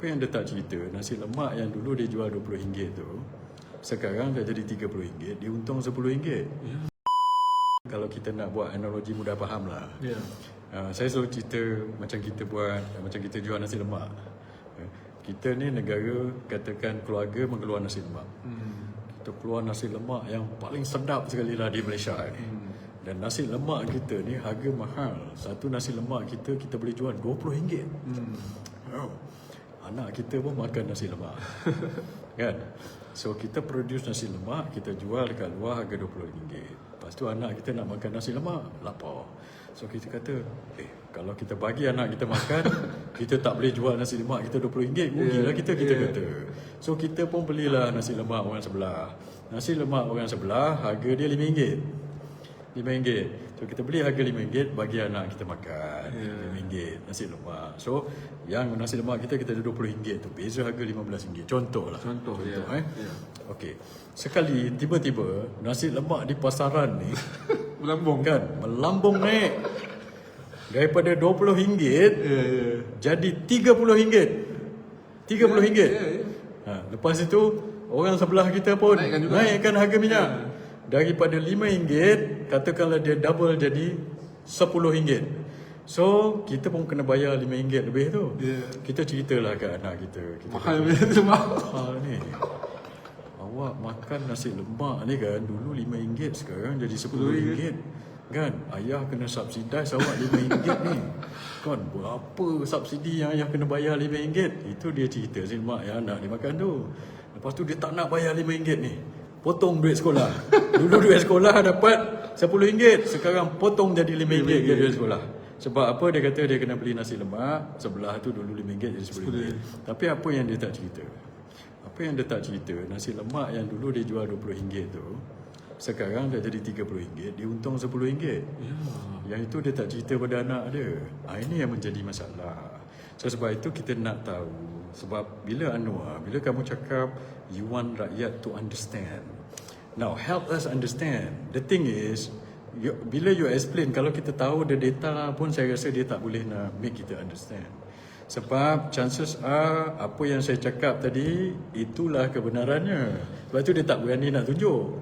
Apa yang dia tak cerita, nasi lemak yang dulu dia jual RM20 tu, sekarang dah jadi RM30, dia untung RM10. Kalau kita nak buat analogi mudah faham lah. Saya selalu cerita macam kita jual nasi lemak. Kita ni negara, katakan keluarga mengeluar nasi lemak. Kita keluar nasi lemak yang paling sedap sekali lah di Malaysia ni. Dan nasi lemak kita ni harga mahal. Satu nasi lemak kita boleh jual RM20. Anak kita pun makan nasi lemak. Kan? So kita produce nasi lemak, kita jual dekat luar harga RM20. Lepas tu anak kita nak makan nasi lemak, lapar. So kita kata, kalau kita bagi anak kita makan, kita tak boleh jual nasi lemak kita RM20. Rugilah kita kata. So kita pun belilah nasi lemak orang sebelah. Nasi lemak orang sebelah harga dia RM5. RM5. So kita beli harga RM5, bagi anak kita makan. RM5 nasi lemak. So yang nasi lemak kita ada RM20 tu, beza harga RM15. Contoh. Okey. Sekali tiba-tiba nasi lemak di pasaran ni melambung naik. Daripada RM20 jadi RM30. Lepas itu orang sebelah kita pun naikkan harga minyak. Daripada RM5, katakanlah dia double jadi RM10. So kita pun kena bayar RM5 lebih tu. Kita ceritalah kat anak kita. Mahal ni. Awak makan nasi lemak ni kan dulu RM5, sekarang jadi RM10. Kan ayah kena subsidize awak RM5 ni. Kan berapa subsidi yang ayah kena bayar RM5? Itu dia cerita nasi lemak yang anak dia makan tu. Lepas tu dia tak nak bayar RM5 ni. Potong duit sekolah. Dulu duit sekolah dapat RM10, sekarang potong jadi RM5 ke duit sekolah. Sebab apa? Dia kata dia kena beli nasi lemak sebelah tu dulu RM5 jadi RM10. Tapi apa yang dia tak cerita? Apa yang dia tak cerita, nasi lemak yang dulu dia jual RM20 tu, sekarang dah jadi RM30, dia untung RM10. Yang itu dia tak cerita pada anak dia. Ini yang menjadi masalah. So sebab itu kita nak tahu. Sebab bila kamu cakap you want rakyat to understand. Now help us understand. The thing is, bila you explain, kalau kita tahu the data pun saya rasa dia tak boleh nak make kita understand. Sebab chances are apa yang saya cakap tadi itulah kebenarannya. Sebab tu dia tak berani nak tunjuk.